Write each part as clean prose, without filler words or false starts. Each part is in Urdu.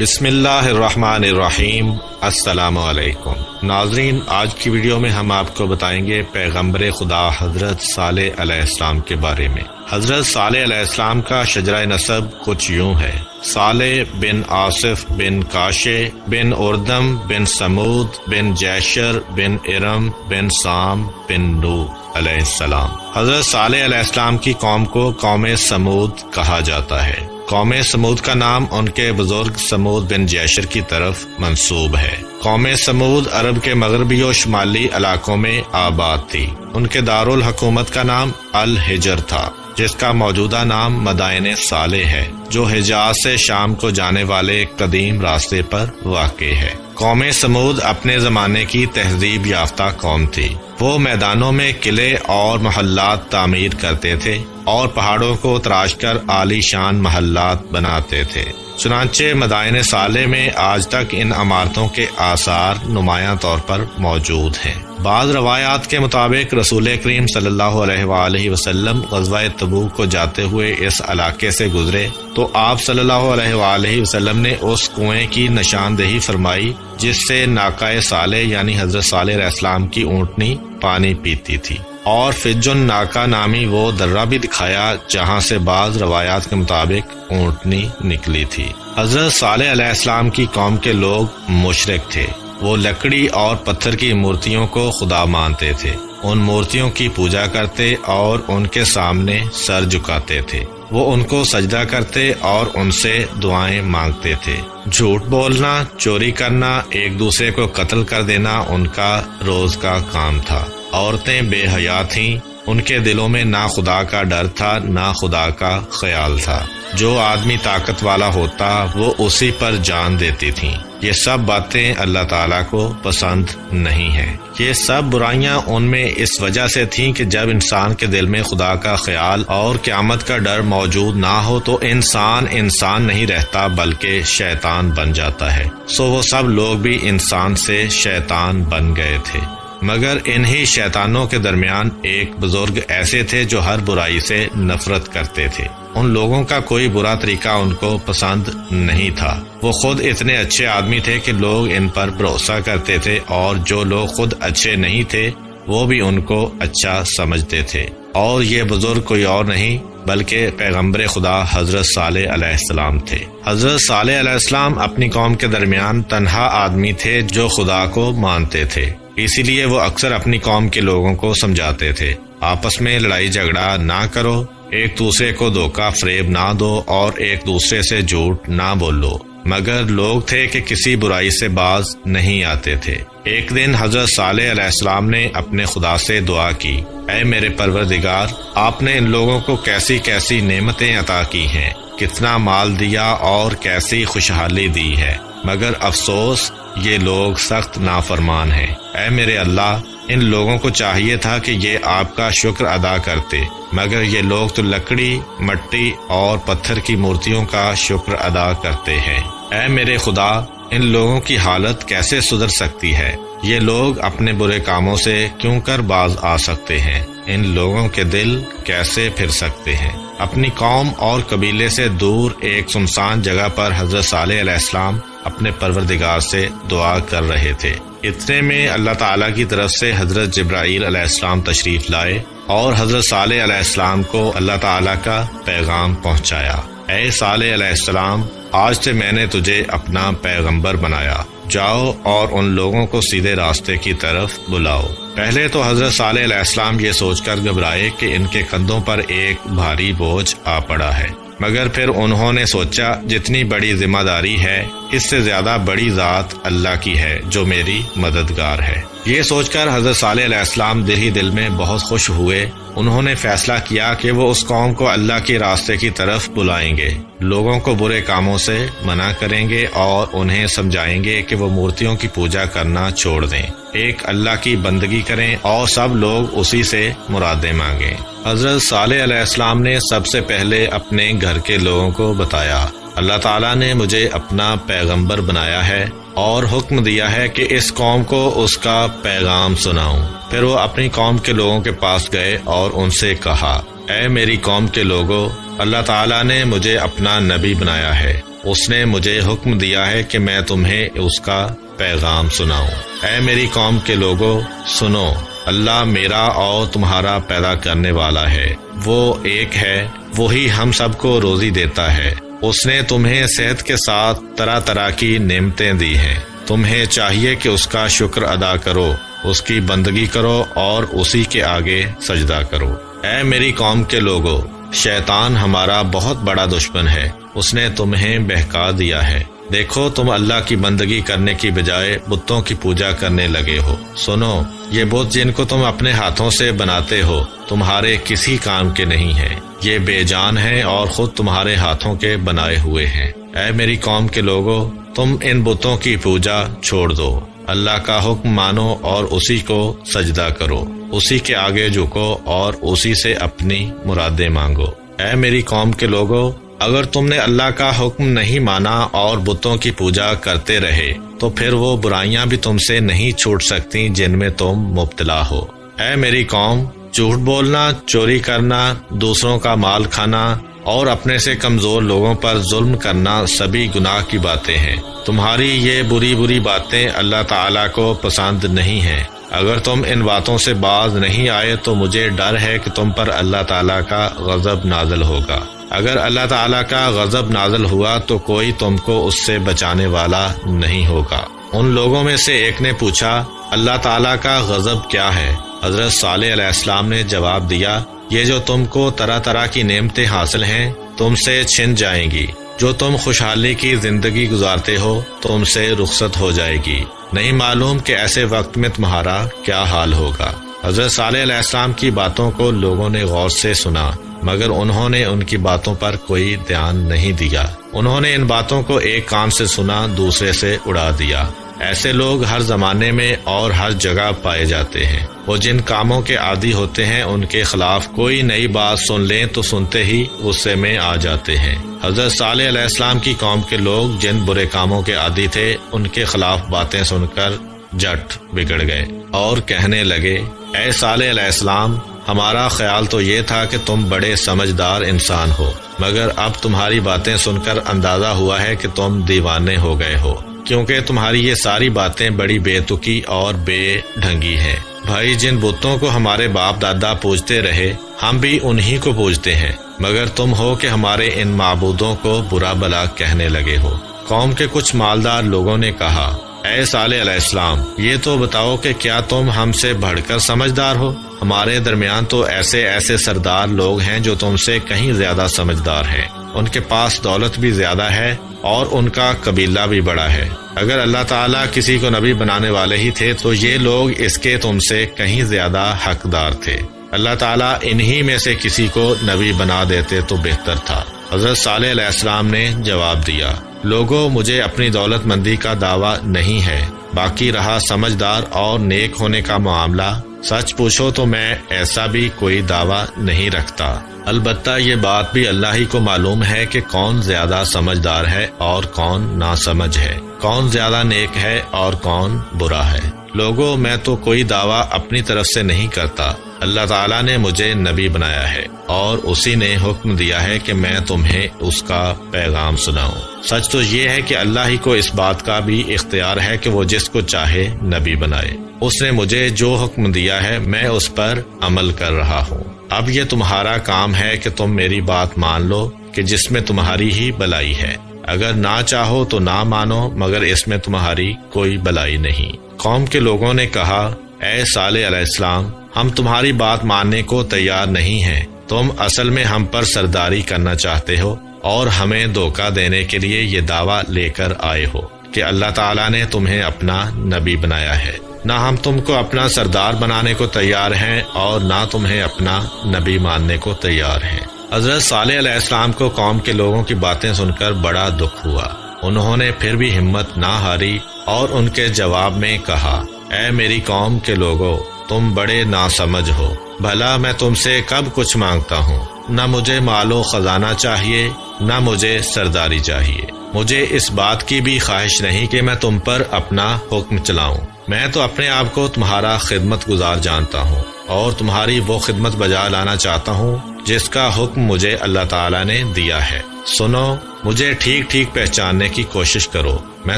بسم اللہ الرحمن الرحیم۔ السلام علیکم ناظرین، آج کی ویڈیو میں ہم آپ کو بتائیں گے پیغمبر خدا حضرت صالح علیہ السلام کے بارے میں۔ حضرت صالح علیہ السلام کا شجرہ نسب کچھ یوں ہے: صالح بن آصف بن کاشے بن اردم بن سمود بن جیشر بن ارم بن سام بن نوح علیہ السلام۔ حضرت صالح علیہ السلام کی قوم کو قوم سمود کہا جاتا ہے۔ قوم سمود کا نام ان کے بزرگ سمود بن جیشر کی طرف منسوب ہے۔ قوم سمود عرب کے مغربی و شمالی علاقوں میں آباد تھی۔ ان کے دارالحکومت کا نام الحجر تھا، جس کا موجودہ نام مدائن صالح ہے، جو حجاز سے شام کو جانے والے ایک قدیم راستے پر واقع ہے۔ قوم سمود اپنے زمانے کی تہذیب یافتہ قوم تھی۔ وہ میدانوں میں قلعے اور محلات تعمیر کرتے تھے اور پہاڑوں کو تراش کر عالی شان محلات بناتے تھے۔ چنانچہ مدائن صالح میں آج تک ان عمارتوں کے آثار نمایاں طور پر موجود ہیں۔ بعض روایات کے مطابق رسول کریم صلی اللہ علیہ وآلہ وسلم غزوہ تبوک کو جاتے ہوئے اس علاقے سے گزرے تو آپ صلی اللہ علیہ وآلہ وسلم نے اس کنویں کی نشاندہی فرمائی جس سے ناقہ صالح یعنی حضرت صالح علیہ السلام کی اونٹنی پانی پیتی تھی، اور فجن ناقہ نامی وہ درہ بھی دکھایا جہاں سے بعض روایات کے مطابق اونٹنی نکلی تھی۔ حضرت صالح علیہ السلام کی قوم کے لوگ مشرک تھے۔ وہ لکڑی اور پتھر کی مورتیوں کو خدا مانتے تھے، ان مورتیوں کی پوجا کرتے اور ان کے سامنے سر جھکاتے تھے۔ وہ ان کو سجدہ کرتے اور ان سے دعائیں مانگتے تھے۔ جھوٹ بولنا، چوری کرنا، ایک دوسرے کو قتل کر دینا ان کا روز کا کام تھا۔ عورتیں بے حیا تھیں، ان کے دلوں میں نہ خدا کا ڈر تھا نہ خدا کا خیال تھا۔ جو آدمی طاقت والا ہوتا وہ اسی پر جان دیتی تھیں۔ یہ سب باتیں اللہ تعالیٰ کو پسند نہیں ہیں۔ یہ سب برائیاں ان میں اس وجہ سے تھیں کہ جب انسان کے دل میں خدا کا خیال اور قیامت کا ڈر موجود نہ ہو تو انسان نہیں رہتا بلکہ شیطان بن جاتا ہے۔ سو وہ سب لوگ بھی انسان سے شیطان بن گئے تھے۔ مگر انہی شیطانوں کے درمیان ایک بزرگ ایسے تھے جو ہر برائی سے نفرت کرتے تھے۔ ان لوگوں کا کوئی برا طریقہ ان کو پسند نہیں تھا۔ وہ خود اتنے اچھے آدمی تھے کہ لوگ ان پر بھروسہ کرتے تھے، اور جو لوگ خود اچھے نہیں تھے وہ بھی ان کو اچھا سمجھتے تھے۔ اور یہ بزرگ کوئی اور نہیں بلکہ پیغمبر خدا حضرت صالح علیہ السلام تھے۔ حضرت صالح علیہ السلام اپنی قوم کے درمیان تنہا آدمی تھے جو خدا کو مانتے تھے، اسی لیے وہ اکثر اپنی قوم کے لوگوں کو سمجھاتے تھے، آپس میں لڑائی جھگڑا نہ کرو، ایک دوسرے کو دھوکہ فریب نہ دو اور ایک دوسرے سے جھوٹ نہ بولو۔ مگر لوگ تھے کہ کسی برائی سے باز نہیں آتے تھے۔ ایک دن حضرت صالح علیہ السلام نے اپنے خدا سے دعا کی: اے میرے پروردگار، آپ نے ان لوگوں کو کیسی کیسی نعمتیں عطا کی ہیں، کتنا مال دیا اور کیسی خوشحالی دی ہے، مگر افسوس یہ لوگ سخت نافرمان ہیں۔ اے میرے اللہ، ان لوگوں کو چاہیے تھا کہ یہ آپ کا شکر ادا کرتے، مگر یہ لوگ تو لکڑی، مٹی اور پتھر کی مورتیوں کا شکر ادا کرتے ہیں۔ اے میرے خدا، ان لوگوں کی حالت کیسے سدھر سکتی ہے؟ یہ لوگ اپنے برے کاموں سے کیوں کر باز آ سکتے ہیں؟ ان لوگوں کے دل کیسے پھر سکتے ہیں؟ اپنی قوم اور قبیلے سے دور ایک سنسان جگہ پر حضرت صالح علیہ السلام اپنے پروردگار سے دعا کر رہے تھے۔ اتنے میں اللہ تعالیٰ کی طرف سے حضرت جبرائیل علیہ السلام تشریف لائے اور حضرت صالح علیہ السلام کو اللہ تعالیٰ کا پیغام پہنچایا: اے صالح علیہ السلام، آج سے میں نے تجھے اپنا پیغمبر بنایا، جاؤ اور ان لوگوں کو سیدھے راستے کی طرف بلاؤ۔ پہلے تو حضرت صالح علیہ السلام یہ سوچ کر گھبرائے کہ ان کے کندھوں پر ایک بھاری بوجھ آ پڑا ہے، مگر پھر انہوں نے سوچا جتنی بڑی ذمہ داری ہے اس سے زیادہ بڑی ذات اللہ کی ہے جو میری مددگار ہے۔ یہ سوچ کر حضرت صالح علیہ السلام دل ہی دل میں بہت خوش ہوئے۔ انہوں نے فیصلہ کیا کہ وہ اس قوم کو اللہ کے راستے کی طرف بلائیں گے، لوگوں کو برے کاموں سے منع کریں گے اور انہیں سمجھائیں گے کہ وہ مورتیوں کی پوجا کرنا چھوڑ دیں، ایک اللہ کی بندگی کریں اور سب لوگ اسی سے مرادیں مانگیں۔ حضرت صالح علیہ السلام نے سب سے پہلے اپنے گھر کے لوگوں کو بتایا: اللہ تعالیٰ نے مجھے اپنا پیغمبر بنایا ہے اور حکم دیا ہے کہ اس قوم کو اس کا پیغام سناؤں۔ پھر وہ اپنی قوم کے لوگوں کے پاس گئے اور ان سے کہا: اے میری قوم کے لوگوں، اللہ تعالیٰ نے مجھے اپنا نبی بنایا ہے اس نے مجھے حکم دیا ہے کہ میں تمہیں اس کا پیغام سناؤں۔ اے میری قوم کے لوگو سنو، اللہ میرا اور تمہارا پیدا کرنے والا ہے، وہ ایک ہے، وہی ہم سب کو روزی دیتا ہے۔ اس نے تمہیں صحت کے ساتھ طرح طرح کی نعمتیں دی ہیں، تمہیں چاہیے کہ اس کا شکر ادا کرو، اس کی بندگی کرو اور اسی کے آگے سجدہ کرو۔ اے میری قوم کے لوگو، شیطان ہمارا بہت بڑا دشمن ہے، اس نے تمہیں بہکا دیا ہے۔ دیکھو تم اللہ کی بندگی کرنے کی بجائے بتوں کی پوجا کرنے لگے ہو۔ سنو، یہ بت جن کو تم اپنے ہاتھوں سے بناتے ہو تمہارے کسی کام کے نہیں ہیں، یہ بے جان ہیں اور خود تمہارے ہاتھوں کے بنائے ہوئے ہیں۔ اے میری قوم کے لوگو، تم ان بتوں کی پوجا چھوڑ دو، اللہ کا حکم مانو اور اسی کو سجدہ کرو، اسی کے آگے جھکو اور اسی سے اپنی مرادیں مانگو۔ اے میری قوم کے لوگو، اگر تم نے اللہ کا حکم نہیں مانا اور بتوں کی پوجا کرتے رہے تو پھر وہ برائیاں بھی تم سے نہیں چھوٹ سکتی جن میں تم مبتلا ہو۔ اے میری قوم، جھوٹ بولنا، چوری کرنا، دوسروں کا مال کھانا اور اپنے سے کمزور لوگوں پر ظلم کرنا سبھی گناہ کی باتیں ہیں۔ تمہاری یہ بری بری باتیں اللہ تعالیٰ کو پسند نہیں ہیں۔ اگر تم ان باتوں سے باز نہیں آئے تو مجھے ڈر ہے کہ تم پر اللہ تعالیٰ کا غضب نازل ہوگا۔ اگر اللہ تعالیٰ کا غضب نازل ہوا تو کوئی تم کو اس سے بچانے والا نہیں ہوگا۔ ان لوگوں میں سے ایک نے پوچھا، اللہ تعالیٰ کا غضب کیا ہے؟ حضرت صالح علیہ السلام نے جواب دیا، یہ جو تم کو طرح طرح کی نعمتیں حاصل ہیں تم سے چھن جائیں گی، جو تم خوشحالی کی زندگی گزارتے ہو تم سے رخصت ہو جائے گی، نہیں معلوم کہ ایسے وقت میں تمہارا کیا حال ہوگا۔ حضرت صالح علیہ السلام کی باتوں کو لوگوں نے غور سے سنا، مگر انہوں نے ان کی باتوں پر کوئی دھیان نہیں دیا۔ انہوں نے ان باتوں کو ایک کان سے سنا، دوسرے سے اڑا دیا۔ ایسے لوگ ہر زمانے میں اور ہر جگہ پائے جاتے ہیں۔ وہ جن کاموں کے عادی ہوتے ہیں ان کے خلاف کوئی نئی بات سن لیں تو سنتے ہی غصے میں آ جاتے ہیں۔ حضرت صالح علیہ السلام کی قوم کے لوگ جن برے کاموں کے عادی تھے ان کے خلاف باتیں سن کر جٹ بگڑ گئے اور کہنے لگے، اے صالح علیہ السلام، ہمارا خیال تو یہ تھا کہ تم بڑے سمجھدار انسان ہو، مگر اب تمہاری باتیں سن کر اندازہ ہوا ہے کہ تم دیوانے ہو گئے ہو، کیونکہ تمہاری یہ ساری باتیں بڑی بے تکی اور بے ڈھنگی ہیں۔ بھائی، جن بتوں کو ہمارے باپ دادا پوجتے رہے ہم بھی انہی کو پوجتے ہیں، مگر تم ہو کہ ہمارے ان معبودوں کو برا بھلا کہنے لگے ہو۔ قوم کے کچھ مالدار لوگوں نے کہا، اے صالح علیہ السلام، یہ تو بتاؤ کہ کیا تم ہم سے بڑھ کر سمجھدار ہو؟ ہمارے درمیان تو ایسے سردار لوگ ہیں جو تم سے کہیں زیادہ سمجھدار ہیں، ان کے پاس دولت بھی زیادہ ہے اور ان کا قبیلہ بھی بڑا ہے۔ اگر اللہ تعالیٰ کسی کو نبی بنانے والے ہی تھے تو یہ لوگ اس کے تم سے کہیں زیادہ حقدار تھے۔ اللہ تعالیٰ انہی میں سے کسی کو نبی بنا دیتے تو بہتر تھا۔ حضرت صالح علیہ السلام نے جواب دیا، لوگوں، مجھے اپنی دولت مندی کا دعویٰ نہیں ہے، باقی رہا سمجھدار اور نیک ہونے کا معاملہ، سچ پوچھو تو میں ایسا بھی کوئی دعویٰ نہیں رکھتا۔ البتہ یہ بات بھی اللہ ہی کو معلوم ہے کہ کون زیادہ سمجھدار ہے اور کون ناسمجھ ہے، کون زیادہ نیک ہے اور کون برا ہے۔ لوگوں، میں تو کوئی دعویٰ اپنی طرف سے نہیں کرتا، اللہ تعالیٰ نے مجھے نبی بنایا ہے اور اسی نے حکم دیا ہے کہ میں تمہیں اس کا پیغام سناؤں۔ سچ تو یہ ہے کہ اللہ ہی کو اس بات کا بھی اختیار ہے کہ وہ جس کو چاہے نبی بنائے۔ اس نے مجھے جو حکم دیا ہے میں اس پر عمل کر رہا ہوں۔ اب یہ تمہارا کام ہے کہ تم میری بات مان لو کہ جس میں تمہاری ہی بلائی ہے، اگر نہ چاہو تو نہ مانو، مگر اس میں تمہاری کوئی بلائی نہیں۔ قوم کے لوگوں نے کہا، اے صالح علیہ السلام، ہم تمہاری بات ماننے کو تیار نہیں ہیں، تم اصل میں ہم پر سرداری کرنا چاہتے ہو اور ہمیں دھوکہ دینے کے لیے یہ دعویٰ لے کر آئے ہو کہ اللہ تعالیٰ نے تمہیں اپنا نبی بنایا ہے۔ نہ ہم تم کو اپنا سردار بنانے کو تیار ہیں اور نہ تمہیں اپنا نبی ماننے کو تیار ہیں۔ حضرت صالح علیہ السلام کو قوم کے لوگوں کی باتیں سن کر بڑا دکھ ہوا۔ انہوں نے پھر بھی ہمت نہ ہاری اور ان کے جواب میں کہا، اے میری قوم کے لوگوں، تم بڑے ناسمجھ ہو، بھلا میں تم سے کب کچھ مانگتا ہوں؟ نہ مجھے مال و خزانہ چاہیے، نہ مجھے سرداری چاہیے، مجھے اس بات کی بھی خواہش نہیں کہ میں تم پر اپنا حکم چلاؤں۔ میں تو اپنے آپ کو تمہارا خدمت گزار جانتا ہوں اور تمہاری وہ خدمت بجا لانا چاہتا ہوں جس کا حکم مجھے اللہ تعالیٰ نے دیا ہے۔ سنو، مجھے ٹھیک ٹھیک پہچاننے کی کوشش کرو، میں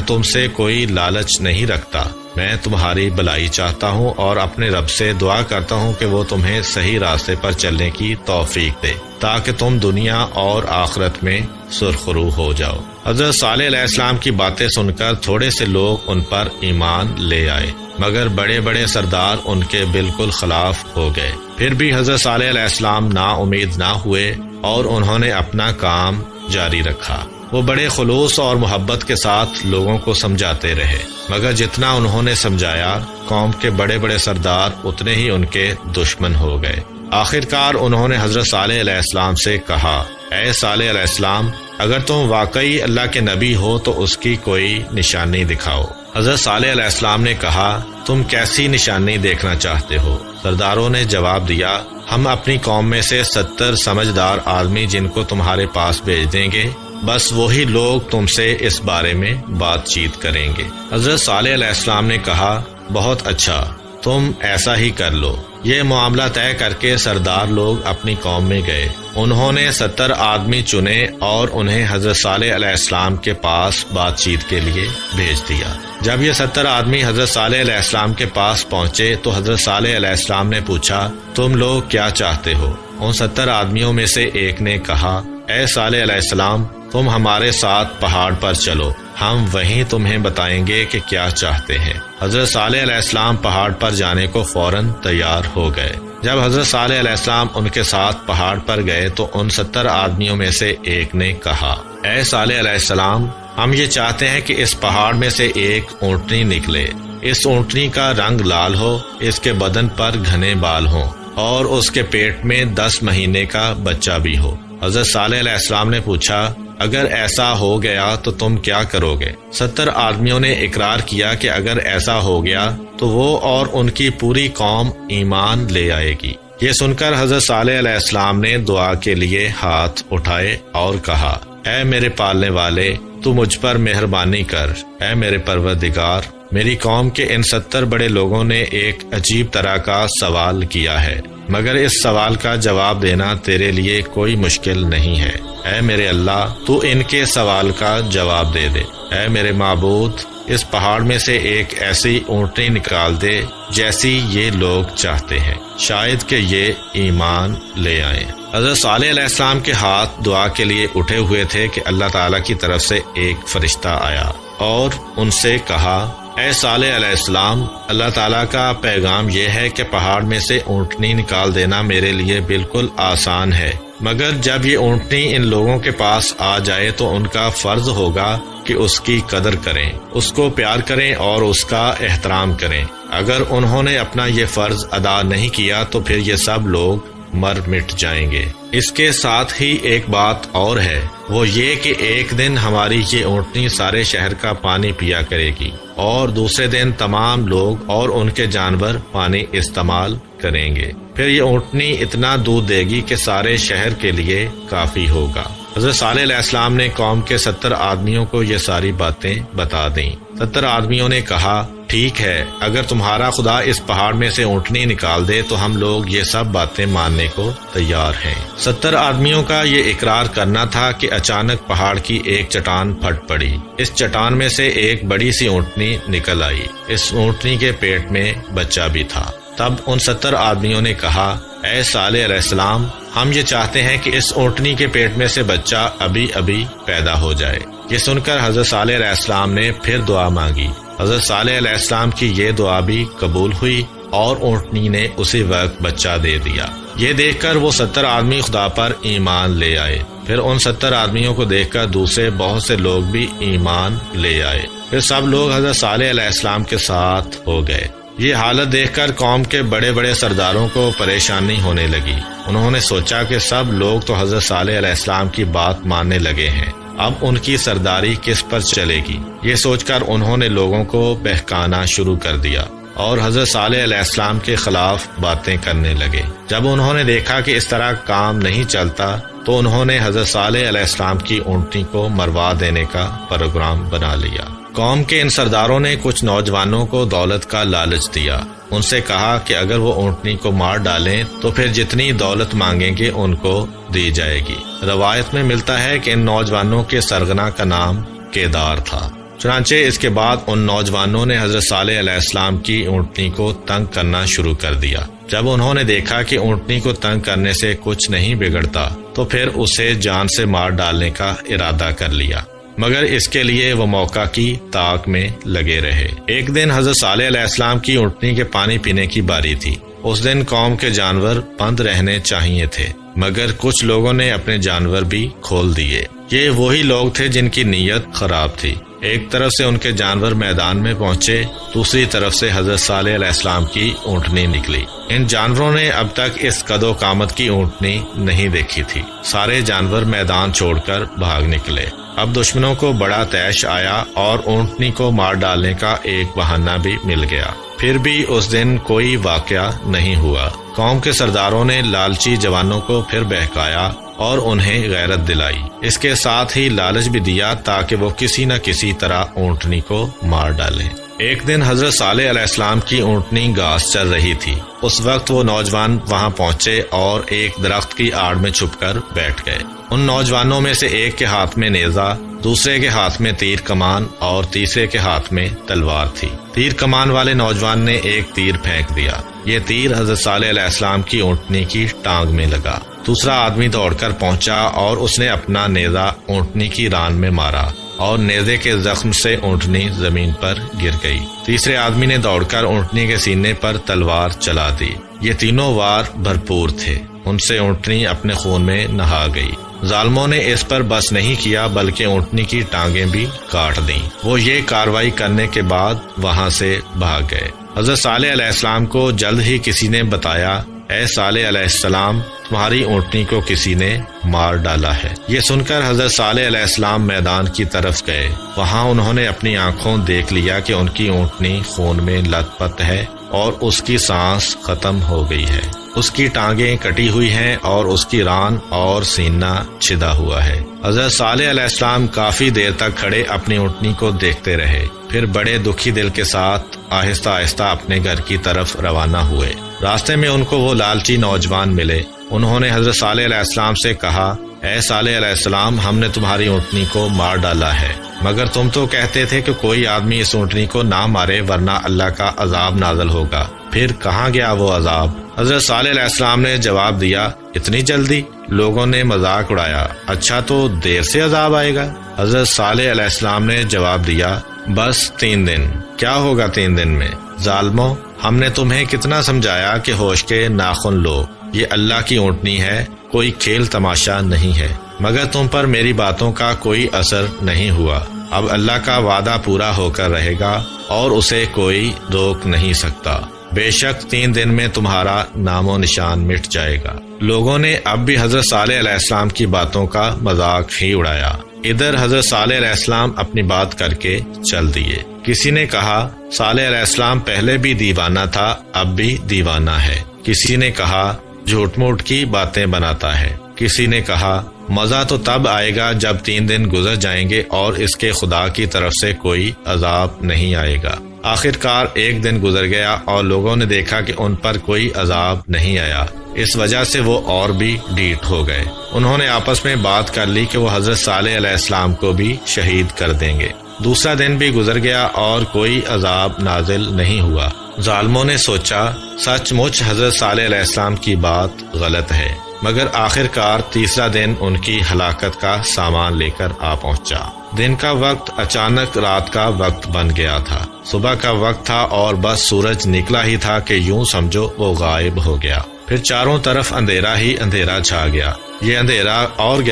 تم سے کوئی لالچ نہیں رکھتا، میں تمہاری بھلائی چاہتا ہوں اور اپنے رب سے دعا کرتا ہوں کہ وہ تمہیں صحیح راستے پر چلنے کی توفیق دے تاکہ تم دنیا اور آخرت میں سرخرو ہو جاؤ۔ حضرت صالح علیہ السلام کی باتیں سن کر تھوڑے سے لوگ ان پر ایمان لے آئے، مگر بڑے بڑے سردار ان کے بالکل خلاف ہو گئے۔ پھر بھی حضرت صالح علیہ السلام نا امید نہ ہوئے اور انہوں نے اپنا کام جاری رکھا۔ وہ بڑے خلوص اور محبت کے ساتھ لوگوں کو سمجھاتے رہے، مگر جتنا انہوں نے سمجھایا قوم کے بڑے بڑے سردار اتنے ہی ان کے دشمن ہو گئے۔ آخرکار انہوں نے حضرت صالح علیہ السلام سے کہا، اے صالح علیہ السلام، اگر تم واقعی اللہ کے نبی ہو تو اس کی کوئی نشانی دکھاؤ۔ حضرت صالح علیہ السلام نے کہا، تم کیسی نشانی دیکھنا چاہتے ہو؟ سرداروں نے جواب دیا، ہم اپنی قوم میں سے 70 سمجھدار آدمی جن کو تمہارے پاس بھیج دیں گے، بس وہی لوگ تم سے اس بارے میں بات چیت کریں گے۔ حضرت صالح علیہ السلام نے کہا، بہت اچھا، تم ایسا ہی کر لو۔ یہ معاملہ طے کر کے سردار لوگ اپنی قوم میں گئے۔ انہوں نے 70 آدمی چنے اور انہیں حضرت صالح علیہ السلام کے پاس بات چیت کے لیے بھیج دیا۔ جب یہ 70 آدمی حضرت صالح علیہ السلام کے پاس پہنچے تو حضرت صالح علیہ السلام نے پوچھا، تم لوگ کیا چاہتے ہو؟ ان 70 آدمیوں میں سے ایک نے کہا، اے صالح علیہ السلام، تم ہمارے ساتھ پہاڑ پر چلو، ہم وہیں تمہیں بتائیں گے کہ کیا چاہتے ہیں۔ حضرت صالح علیہ السلام پہاڑ پر جانے کو فوراً تیار ہو گئے۔ جب حضرت صالح علیہ السلام ان کے ساتھ پہاڑ پر گئے تو ان 70 آدمیوں میں سے ایک نے کہا، اے صالح علیہ السلام، ہم یہ چاہتے ہیں کہ اس پہاڑ میں سے ایک اونٹنی نکلے، اس اونٹنی کا رنگ لال ہو، اس کے بدن پر گھنے بال ہوں اور اس کے پیٹ میں 10 مہینے کا بچہ بھی ہو۔ حضرت صالح علیہ السلام نے پوچھا، اگر ایسا ہو گیا تو تم کیا کرو گے؟ 70 آدمیوں نے اقرار کیا کہ اگر ایسا ہو گیا تو وہ اور ان کی پوری قوم ایمان لے آئے گی۔ یہ سن کر حضرت صالح علیہ السلام نے دعا کے لیے ہاتھ اٹھائے اور کہا، اے میرے پالنے والے، تو مجھ پر مہربانی کر، اے میرے پروردگار، میری قوم کے ان 70 بڑے لوگوں نے ایک عجیب طرح کا سوال کیا ہے، مگر اس سوال کا جواب دینا تیرے لیے کوئی مشکل نہیں ہے۔ اے میرے اللہ، تو ان کے سوال کا جواب دے دے۔ اے میرے معبود، اس پہاڑ میں سے ایک ایسی اونٹنی نکال دے جیسی یہ لوگ چاہتے ہیں، شاید کہ یہ ایمان لے آئیں۔ حضرت صالح علیہ السلام کے ہاتھ دعا کے لیے اٹھے ہوئے تھے کہ اللہ تعالیٰ کی طرف سے ایک فرشتہ آیا اور ان سے کہا، اے صالح علیہ السلام، اللہ تعالیٰ کا پیغام یہ ہے کہ پہاڑ میں سے اونٹنی نکال دینا میرے لیے بالکل آسان ہے، مگر جب یہ اونٹنی ان لوگوں کے پاس آ جائے تو ان کا فرض ہوگا کہ اس کی قدر کریں، اس کو پیار کریں اور اس کا احترام کریں۔ اگر انہوں نے اپنا یہ فرض ادا نہیں کیا تو پھر یہ سب لوگ مر مٹ جائیں گے۔ اس کے ساتھ ہی ایک بات اور ہے، وہ یہ کہ ایک دن ہماری یہ اونٹنی سارے شہر کا پانی پیا کرے گی اور دوسرے دن تمام لوگ اور ان کے جانور پانی استعمال کریں گے، پھر یہ اونٹنی اتنا دودھ دے گی کہ سارے شہر کے لیے کافی ہوگا۔ حضرت صالح علیہ السلام نے قوم کے 70 آدمیوں کو یہ ساری باتیں بتا دیں۔ 70 آدمیوں نے کہا، ٹھیک ہے، اگر تمہارا خدا اس پہاڑ میں سے اونٹنی نکال دے تو ہم لوگ یہ سب باتیں ماننے کو تیار ہیں۔ 70 آدمیوں کا یہ اقرار کرنا تھا کہ اچانک پہاڑ کی ایک چٹان پھٹ پڑی۔ اس چٹان میں سے ایک بڑی سی اونٹنی نکل آئی۔ اس اونٹنی کے پیٹ میں بچہ بھی تھا۔ تب ان 70 آدمیوں نے کہا، اے صالح علیہ السلام، ہم یہ چاہتے ہیں کہ اس اونٹنی کے پیٹ میں سے بچہ ابھی ابھی پیدا ہو جائے۔ یہ سن کر حضرت صالح علیہ السلام نے پھر دعا مانگی۔ حضرت صالح علیہ السلام کی یہ دعا بھی قبول ہوئی اور اونٹنی نے اسی وقت بچہ دے دیا۔ یہ دیکھ کر وہ 70 آدمی خدا پر ایمان لے آئے۔ پھر ان 70 آدمیوں کو دیکھ کر دوسرے بہت سے لوگ بھی ایمان لے آئے۔ پھر سب لوگ حضرت صالح علیہ السلام کے ساتھ ہو گئے۔ یہ حالت دیکھ کر قوم کے بڑے بڑے سرداروں کو پریشانی ہونے لگی۔ انہوں نے سوچا کہ سب لوگ تو حضرت صالح علیہ السلام کی بات ماننے لگے ہیں، اب ان کی سرداری کس پر چلے گی؟ یہ سوچ کر انہوں نے لوگوں کو بہکانا شروع کر دیا اور حضرت صالح علیہ السلام کے خلاف باتیں کرنے لگے۔ جب انہوں نے دیکھا کہ اس طرح کام نہیں چلتا تو انہوں نے حضرت صالح علیہ السلام کی اونٹنی کو مروا دینے کا پروگرام بنا لیا۔ قوم کے ان سرداروں نے کچھ نوجوانوں کو دولت کا لالچ دیا۔ ان سے کہا کہ اگر وہ اونٹنی کو مار ڈالیں تو پھر جتنی دولت مانگیں گے ان کو دی جائے گی۔ روایت میں ملتا ہے کہ ان نوجوانوں کے سرغنہ کا نام کیدار تھا۔ چنانچہ اس کے بعد ان نوجوانوں نے حضرت صالح علیہ السلام کی اونٹنی کو تنگ کرنا شروع کر دیا۔ جب انہوں نے دیکھا کہ اونٹنی کو تنگ کرنے سے کچھ نہیں بگڑتا تو پھر اسے جان سے مار ڈالنے کا ارادہ کر لیا، مگر اس کے لیے وہ موقع کی تاک میں لگے رہے۔ ایک دن حضرت صالح علیہ السلام کی اونٹنی کے پانی پینے کی باری تھی۔ اس دن قوم کے جانور بند رہنے چاہیے تھے، مگر کچھ لوگوں نے اپنے جانور بھی کھول دیے۔ یہ وہی لوگ تھے جن کی نیت خراب تھی۔ ایک طرف سے ان کے جانور میدان میں پہنچے، دوسری طرف سے حضرت صالح علیہ السلام کی اونٹنی نکلی۔ ان جانوروں نے اب تک اس قد و قامت کی اونٹنی نہیں دیکھی تھی۔ سارے جانور میدان چھوڑ کر بھاگ نکلے۔ اب دشمنوں کو بڑا طیش آیا اور اونٹنی کو مار ڈالنے کا ایک بہانہ بھی مل گیا۔ پھر بھی اس دن کوئی واقعہ نہیں ہوا۔ قوم کے سرداروں نے لالچی جوانوں کو پھر بہکایا اور انہیں غیرت دلائی۔ اس کے ساتھ ہی لالچ بھی دیا تاکہ وہ کسی نہ کسی طرح اونٹنی کو مار ڈالیں۔ ایک دن حضرت صالح علیہ السلام کی اونٹنی گھاس چر رہی تھی۔ اس وقت وہ نوجوان وہاں پہنچے اور ایک درخت کی آڑ میں چھپ کر بیٹھ گئے۔ ان نوجوانوں میں سے ایک کے ہاتھ میں نیزہ، دوسرے کے ہاتھ میں تیر کمان اور تیسرے کے ہاتھ میں تلوار تھی۔ تیر کمان والے نوجوان نے ایک تیر پھینک دیا۔ یہ تیر حضرت صالح علیہ السلام کی اونٹنی کی ٹانگ میں لگا۔ دوسرا آدمی دوڑ کر پہنچا اور اس نے اپنا نیزہ اونٹنی کی ران میں مارا اور نیزے کے زخم سے اونٹنی زمین پر گر گئی۔ تیسرے آدمی نے دوڑ کر اونٹنی کے سینے پر تلوار چلا دی۔ یہ تینوں وار بھرپور تھے۔ ان سے اونٹنی اپنے خون میں نہا گئی۔ ظالموں نے اس پر بس نہیں کیا بلکہ اونٹنی کی ٹانگیں بھی کاٹ دیں۔ وہ یہ کارروائی کرنے کے بعد وہاں سے بھاگ گئے۔ حضرت صالح علیہ السلام کو جلد ہی کسی نے بتایا، اے صالح علیہ السلام، تمہاری اونٹنی کو کسی نے مار ڈالا ہے۔ یہ سن کر حضرت صالح علیہ السلام میدان کی طرف گئے۔ وہاں انہوں نے اپنی آنکھوں دیکھ لیا کہ ان کی اونٹنی خون میں لت پت ہے اور اس کی سانس ختم ہو گئی ہے۔ اس کی ٹانگیں کٹی ہوئی ہیں اور اس کی ران اور سینہ چھدا ہوا ہے۔ حضرت صالح علیہ السلام کافی دیر تک کھڑے اپنی اونٹنی کو دیکھتے رہے، پھر بڑے دکھی دل کے ساتھ آہستہ آہستہ اپنے گھر کی طرف روانہ ہوئے۔ راستے میں ان کو وہ لالچی نوجوان ملے۔ انہوں نے حضرت صالح علیہ السلام سے کہا، اے صالح علیہ السلام، ہم نے تمہاری اونٹنی کو مار ڈالا ہے، مگر تم تو کہتے تھے کہ کوئی آدمی اس اونٹنی کو نہ مارے ورنہ اللہ کا عذاب نازل ہوگا۔ پھر کہاں گیا وہ عذاب؟ حضرت صالح علیہ السلام نے جواب دیا، اتنی جلدی؟ لوگوں نے مذاق اڑایا، اچھا تو دیر سے عذاب آئے گا؟ حضرت صالح علیہ السلام نے جواب دیا، بس 3 دن۔ کیا ہوگا 3 دن میں؟ ظالموں، ہم نے تمہیں کتنا سمجھایا کہ ہوش کے ناخن لو، یہ اللہ کی اونٹنی ہے، کوئی کھیل تماشا نہیں ہے، مگر تم پر میری باتوں کا کوئی اثر نہیں ہوا۔ اب اللہ کا وعدہ پورا ہو کر رہے گا اور اسے کوئی روک نہیں سکتا۔ بے شک 3 دن میں تمہارا نام و نشان مٹ جائے گا۔ لوگوں نے اب بھی حضرت صالح علیہ السلام کی باتوں کا مذاق ہی اڑایا۔ ادھر حضرت صالح علیہ السلام اپنی بات کر کے چل دیے۔ کسی نے کہا، صالح علیہ السلام پہلے بھی دیوانہ تھا، اب بھی دیوانہ ہے۔ کسی نے کہا، جھوٹ موٹ کی باتیں بناتا ہے۔ کسی نے کہا، مزہ تو تب آئے گا جب 3 دن گزر جائیں گے اور اس کے خدا کی طرف سے کوئی عذاب نہیں آئے گا۔ آخرکار 1 دن گزر گیا اور لوگوں نے دیکھا کہ ان پر کوئی عذاب نہیں آیا۔ اس وجہ سے وہ اور بھی ڈھیٹ ہو گئے۔ انہوں نے آپس میں بات کر لی کہ وہ حضرت صالح علیہ السلام کو بھی شہید کر دیں گے۔ دوسرا دن بھی گزر گیا اور کوئی عذاب نازل نہیں ہوا۔ ظالموں نے سوچا، سچ مچ حضرت صالح علیہ السلام کی بات غلط ہے، مگر آخرکار تیسرا دن ان کی ہلاکت کا سامان لے کر آ پہنچا۔ دن کا وقت اچانک رات کا وقت بن گیا تھا۔ صبح کا وقت تھا اور بس سورج نکلا ہی تھا کہ یوں سمجھو وہ غائب ہو گیا۔ پھر چاروں طرف اندھیرا ہی اندھیرا چھا گیا۔ یہ اندھیرا اور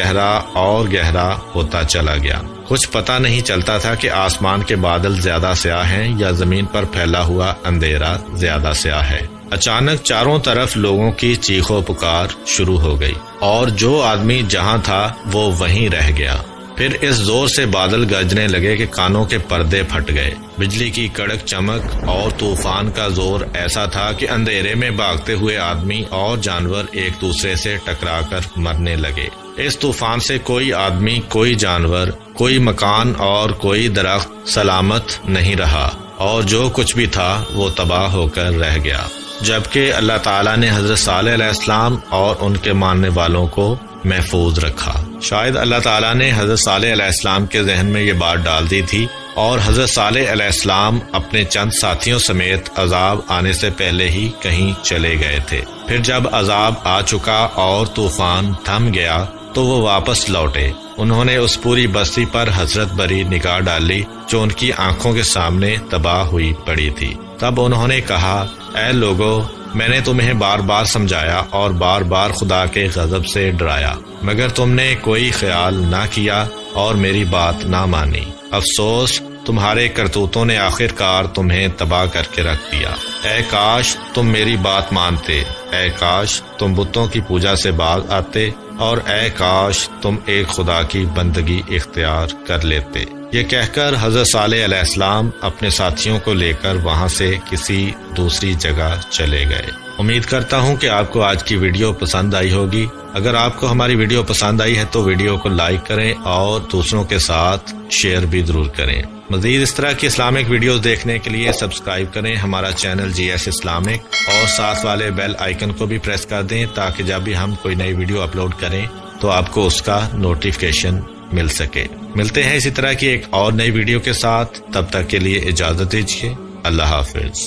گہرا ہوتا چلا گیا۔ کچھ پتہ نہیں چلتا تھا کہ آسمان کے بادل زیادہ سیاہ ہیں یا زمین پر پھیلا ہوا اندھیرا زیادہ سیاہ ہے۔ اچانک چاروں طرف لوگوں کی چیخ و پکار شروع ہو گئی اور جو آدمی جہاں تھا وہ وہیں رہ گیا۔ پھر اس زور سے بادل گرجنے لگے کہ کانوں کے پردے پھٹ گئے۔ بجلی کی کڑک چمک اور طوفان کا زور ایسا تھا کہ اندھیرے میں بھاگتے ہوئے آدمی اور جانور ایک دوسرے سے ٹکرا کر مرنے لگے۔ اس طوفان سے کوئی آدمی، کوئی جانور، کوئی مکان اور کوئی درخت سلامت نہیں رہا۔ اور جو کچھ بھی تھا وہ تباہ ہو کر رہ گیا، جبکہ اللہ تعالیٰ نے حضرت صالح علیہ السلام اور ان کے ماننے والوں کو محفوظ رکھا۔ شاید اللہ تعالیٰ نے حضرت صالح علیہ السلام کے ذہن میں یہ بات ڈال دی تھی، اور حضرت صالح علیہ السلام اپنے چند ساتھیوں سمیت عذاب آنے سے پہلے ہی کہیں چلے گئے تھے۔ پھر جب عذاب آ چکا اور طوفان تھم گیا تو وہ واپس لوٹے۔ انہوں نے اس پوری بستی پر حسرت بھری نگاہ ڈالی جو ان کی آنکھوں کے سامنے تباہ ہوئی پڑی تھی۔ تب انہوں نے کہا، اے لوگو، میں نے تمہیں بار بار سمجھایا اور بار بار خدا کے غضب سے ڈرایا، مگر تم نے کوئی خیال نہ کیا اور میری بات نہ مانی۔ افسوس، تمہارے کرتوتوں نے آخر کار تمہیں تباہ کر کے رکھ دیا۔ اے کاش تم میری بات مانتے، اے کاش تم بتوں کی پوجا سے باز آتے، اور اے کاش تم ایک خدا کی بندگی اختیار کر لیتے۔ یہ کہہ کر حضرت صالح علیہ السلام اپنے ساتھیوں کو لے کر وہاں سے کسی دوسری جگہ چلے گئے۔ امید کرتا ہوں کہ آپ کو آج کی ویڈیو پسند آئی ہوگی۔ اگر آپ کو ہماری ویڈیو پسند آئی ہے تو ویڈیو کو لائک کریں اور دوسروں کے ساتھ شیئر بھی ضرور کریں۔ مزید اس طرح کی اسلامک ویڈیوز دیکھنے کے لیے سبسکرائب کریں ہمارا چینل GS اسلامک، اور ساتھ والے بیل آئیکن کو بھی پریس کر دیں تاکہ جب بھی ہم کوئی نئی ویڈیو اپلوڈ کریں تو آپ کو اس کا نوٹیفیکیشن مل سکے۔ ملتے ہیں اسی طرح کی ایک اور نئی ویڈیو کے ساتھ، تب تک کے لیے اجازت دیجیے۔ اللہ حافظ۔